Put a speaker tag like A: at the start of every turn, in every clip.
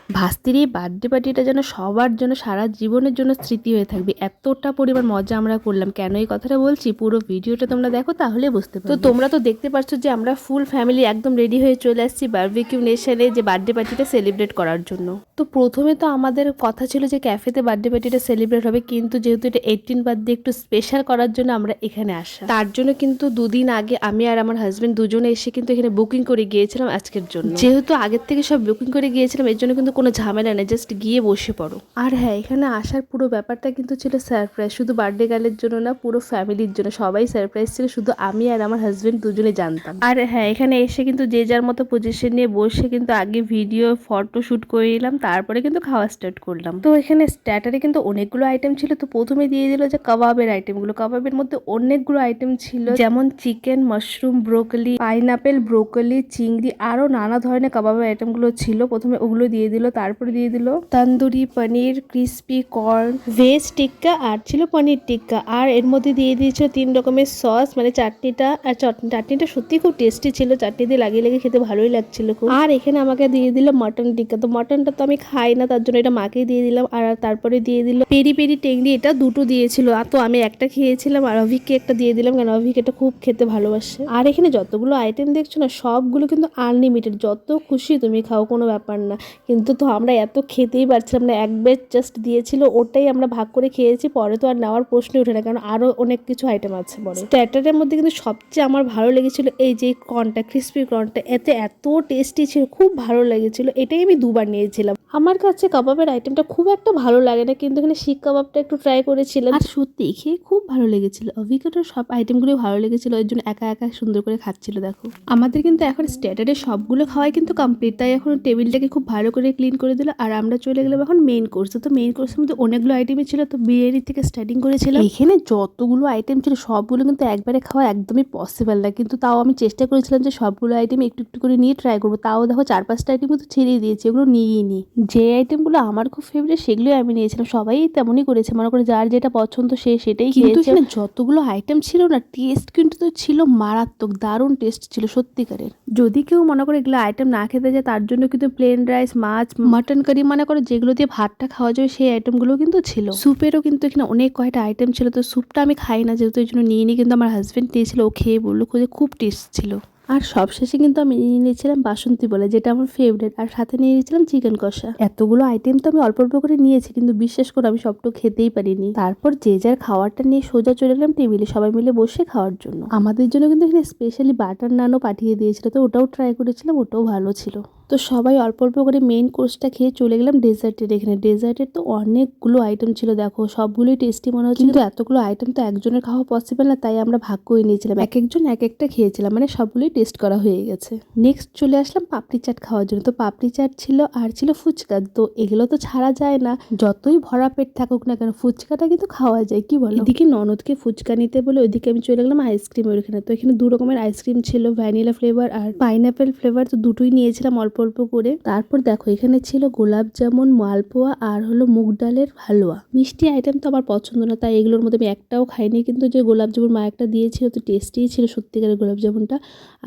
A: ভাস্তির এই বার্থডে পার্টিটা যেন সবার জন্য সারা জীবনের জন্য স্মৃতি হয়ে থাকবে। এতটা পরিমাণ মজা আমরা করলাম। কেন এই কথাটা বলছি, পুরো ভিডিওটা তোমরা দেখো তাহলে বুঝতে পারবে। তো তোমরা তো দেখতে পাচ্ছ যে আমরা ফুল ফ্যামিলি একদম রেডি হয়ে চলে আসছি বারবিকিউ নেশনে যে বার্থডে পার্টিটা সেলিব্রেট করার জন্য। তো প্রথমে তো আমাদের কথা ছিল যে ক্যাফেতে বার্থডে পার্টিটা সেলিব্রেট হবে, কিন্তু যেহেতু এটা 18 বার্থডে একটু স্পেশাল করার জন্য আমরা এখানে আসা। তার জন্য কিন্তু দুদিন আগে আমি আর আমার হাজবেন্ড দুজনে এসে কিন্তু এখানে বুকিং করে গিয়েছিলাম আজকের জন্য। যেহেতু আগের থেকে সব বুকিং করে গিয়েছিলাম এর জন্য কিন্তু কোনো ঝামেলা নেই, জাস্ট গিয়ে বসে পড়ো। আর হ্যাঁ, এখানে আসার পুরো ব্যাপারটা কিন্তু ছিল সারপ্রাইজ, শুধু বার্থডে গার্লের জন্য না, পুরো ফ্যামিলির জন্য সবাই সারপ্রাইজ ছিল, শুধু আমি আর আমার হাজবেন্ড দুজনে জানতাম। আর হ্যাঁ, এখানে এসে কিন্তু যে যার মতো পজিশন নিয়ে বসে কিন্তু আগে ভিডিও ফটো শুট করে নিলাম, তারপরে কিন্তু খাওয়া স্টার্ট করলাম। তো এখানে স্টার্টারে কিন্তু অনেকগুলো আইটেম ছিল। তো প্রথমে দিয়ে দিল যে কাবাবের আইটেমগুলো। কাবাবের মধ্যে অনেকগুলো আইটেম ছিল, যেমন chicken, mushroom, broccoli, pineapple, broccoli, চিংড়ি, আরো নানা ধরনের কাবাবের আইটেমগুলো ছিল। প্রথমে ওগুলো দিয়ে দিল, তারপরে দিয়ে দিল তন্দুরি পনির, ক্রিস্পি কর্ন, ভেজ টিক্কা, আর ছিল পনির টিক্কা। আর এর মধ্যে দিয়ে দিয়েছিল 3 রকমের সস, মানে চাটনিটা। আর চাটনিটা সত্যি খুব টেস্টি ছিল, চাটনি দিয়ে লাগিয়ে লাগিয়ে খেতে ভালোই লাগছিল খুব। আর এখানে আমাকে দিয়ে দিল মটন টিক্কা। তো মটনটা তো আমি খাই না, তার জন্য এটা মাকে দিয়ে দিলাম। আর তারপরে দিয়ে দিল পেরি পেরি টেংরি, এটা দুটো দিয়েছিল। আর তো আমি একটা খেয়েছিলাম আর অভিককে একটা দিয়ে দিলাম, কারণ অভিক এটা খুব খেতে ভালোবাসে। আর এখানে যতগুলো আইটেম দেখছো না, সবগুলো কিন্তু আনলিমিটেড, যত খুশি তুমি খাও, কোনো ব্যাপার না। কিন্তু তো আমরা এত খেতেই পারছিলাম না, এক বেড জাস্ট দিয়েছিল, ওটাই আমরা ভাগ করে খেয়েছি। পরে তো আর নেওয়ার প্রশ্নই ওঠে না, কারণ আরো অনেক কিছু আইটেম আছে পরে। স্টার্টারের মধ্যে কিন্তু সবচেয়ে আমার ভালো লেগেছিল এই যে কর্নটা, ক্রিস্পি কর্নটা, এত টেস্টি ছিল, খুব ভালো লেগেছিল। এটাই আমি দুবার নিয়েছিলাম। আমার কাছে কাবাবের আইটেমটা খুব একটা ভালো লাগে না, কিন্তু এখানে শিক কাবাবটা একটু ট্রাই করেছিলাম, আর সত্যি খেয়ে খুব ভালো লেগেছিল। অভিজ্ঞতার সব আইটেমগুলো ভালো লেগেছিল, ওই জন্য একা একা সুন্দর করে খাচ্ছিল। দেখো, আমাদের কিন্তু এখন স্টার্টারে সবগুলো খাওয়াই কিন্তু কমপ্লিট, তাই এখন টেবিলটাকে খুব ভালো করে ক্লিন করে দিল। আর আমরা চলে গেলাম এখন মেইন কোর্সে। তো মেইন কোর্সের মধ্যে অনেকগুলো আইটেমই ছিল। তো বিরিয়ানি থেকে স্টার্টিং করেছিলাম। এখানে যতগুলো আইটেম ছিল সবগুলো কিন্তু একবারে খাওয়া একদমই পসিবল না, কিন্তু তাও আমি চেষ্টা করেছিলাম যে সবগুলো আইটেম একটু একটু করে নিয়ে ট্রাই করবো। তাও দেখো 4-5টা আইটেম কিন্তু ছেড়েই দিয়েছি, এগুলো নিয়েই নি। যে আইটেমগুলো আমার খুব ফেভারিট সেগুলোই আমি নিয়েছিলাম। সবাই তেমনই করেছে, মনে করে যার যেটা পছন্দ সে সেটাই খেয়েছে। যতগুলো আইটেম ছিল না, টেস্ট কিন্তু তো ছিল মারাত্মক, দারুণ টেস্ট ছিল সত্যিকারের। যদি কেউ মনে করে এগুলো আইটেম না খেতে যায়, তার জন্য কিন্তু প্লেন রাইস, মাছ, মাটন কারি, মনে করে যেগুলো দিয়ে ভাতটা খাওয়া যায় সেই আইটেমগুলো কিন্তু ছিল। স্যুপেরও কিন্তু এখানে অনেক কয়টা আইটেম ছিল। তো স্যুপটা আমি খাই না যেহেতু, এই জন্য নিয়ে নিই, কিন্তু আমার হাজবেন্ড দিয়েছিল, ও খেয়ে বললো খুব টেস্ট ছিল। আর সবশেষে কিন্তু আমি নিয়ে নিয়েছিলাম বাসন্তী বলে, যেটা আমার ফেভারিট, আর সাথে নিয়ে নিয়েছিলাম চিকেন কষা। এতগুলো আইটেম তো আমি অল্প অল্প করে নিয়েছি, কিন্তু বিশ্বাস করে আমি সবটুকু খেতেই পারিনি। তারপর যে যার খাওয়ারটা নিয়ে সোজা চলে গেলাম টেবিলে, সবাই মিলে বসে খাওয়ার জন্য। আমাদের জন্য কিন্তু এখানে স্পেশালি বাটার নানও পাঠিয়ে দিয়েছিল, তো ওটাও ট্রাই করেছিলাম, ওটাও ভালো ছিল। তো সবাই অল্প অল্প করে মেইন কোর্সটা খেয়ে চলে গেলাম ডেজার্টের। এখানে ডেজার্টের তো অনেকগুলো আইটেম ছিল, দেখো সবগুলোই টেস্টি মনে হচ্ছে, কিন্তু এতগুলো আইটেম তো একজনের খাওয়া পসিবল না, তাই আমরা ভাগ করে নিয়েছিলাম, এক একজন এক একটা খেয়েছিলাম, মানে সবগুলোই টেস্ট করা হয়ে গেছে। নেক্সট চলে আসলাম পাপড়ি চাট খাওয়ার জন্য। তো পাপড়ি চাট ছিল আর ছিল ফুচকা। তো এগুলো তো ছাড়া যায় না, যতই ভরা পেট থাকুক না কেন, ফুচকাটা কিন্তু খাওয়া যায়, কি বলো। এদিকে ননদকে ফুচকা নিতে বলে ওইদিকে আমি চলে গেলাম আইসক্রিমের ওখানে। তো এখানে 2 রকমের আইসক্রিম ছিল, ভ্যানিলা ফ্লেভার আর পাইনাপেল ফ্লেভার। তো দুটোই নিয়েছিলাম অল্প অল্প করে। তারপর দেখো এখানে ছিল গোলাপ জামুন, মালপোয়া, আর হলো মুগ ডালের হালুয়া। মিষ্টি আইটেম তো আমার পছন্দ না, তাই এগুলোর মধ্যে আমি একটাও খাইনি, কিন্তু যে গোলাপ জামুন মা একটা দিয়েছিল তো টেস্টি ছিল সত্যিকারের গোলাপ জামুনটা।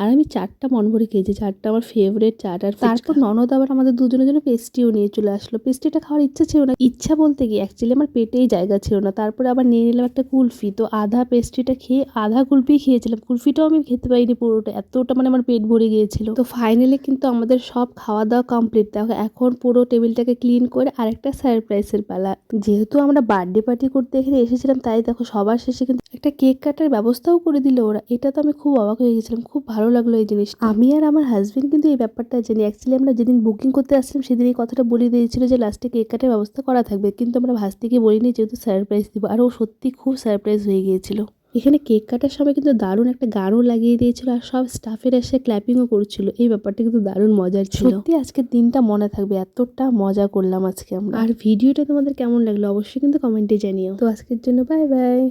A: আর আমি 4টা মন ভরে খেয়েছি, 4টা আমার ফেভারিট চাট। আর তারপর ননদ আবার আমাদের দুজনের জন্য পেস্ট্রিও নিয়ে চলে আসলো। পেস্ট্রিটা খাওয়ার ইচ্ছা ছিল না, ইচ্ছা বলতে গিয়ে অ্যাকচুয়ালি আমার পেটেই জায়গা ছিল না। তারপরে আবার নিয়ে নিলাম একটা কুলফি। তো আধা পেস্ট্রিটা খেয়ে আধা কুলফি খেয়েছিলাম, কুলফিটাও আমি খেতে পারিনি পুরোটা, এতটা মানে আমার পেট ভরে গিয়েছিল। তো ফাইনালি কিন্তু আমাদের সব খাওয়া দাওয়া কমপ্লিট। দেখো এখন পুরো টেবিলটাকে ক্লিন করে আরেকটা সারপ্রাইজের পালা। যেহেতু আমরা বার্থডে পার্টি করতে এখানে এসেছিলাম, তাই দেখো সবার শেষে কিন্তু একটা কেক কাটার ব্যবস্থাও করে দিল ওরা। এটা তো আমি খুব অবাক হয়ে গেছিলাম, খুব ভালো লাগলো এই জিনিস। আমি আর আমার হাজবেন্ড কিন্তু এই ব্যাপারটা জানি, অ্যাকচুয়ালি আমরা যেদিন বুকিং করতে আসছিলাম সেদিন এই কথাটা বলে দিয়েছিল যে লাস্টে কেক কাটার ব্যবস্থা করা থাকবে, কিন্তু আমরা ভাস্তিকে বলিনি যেহেতু সারপ্রাইজ দিব। আর ও সত্যি খুব সারপ্রাইজ হয়ে গিয়েছিল। এখানে কেক কাটার সময় কিন্তু দারুণ একটা গানও লাগিয়ে দিয়েছিল, আর সব স্টাফের এসে ক্ল্যাপিংও করছিল। এই ব্যাপারটা কিন্তু দারুণ মজার ছিল। সত্যি আজকের দিনটা মনে থাকবে, এতটা মজা করলাম আজকে আমরা। আর ভিডিওটা তোমাদের কেমন লাগলো অবশ্যই কিন্তু কমেন্টে জানিও। তো আজকের জন্য বাই বাই।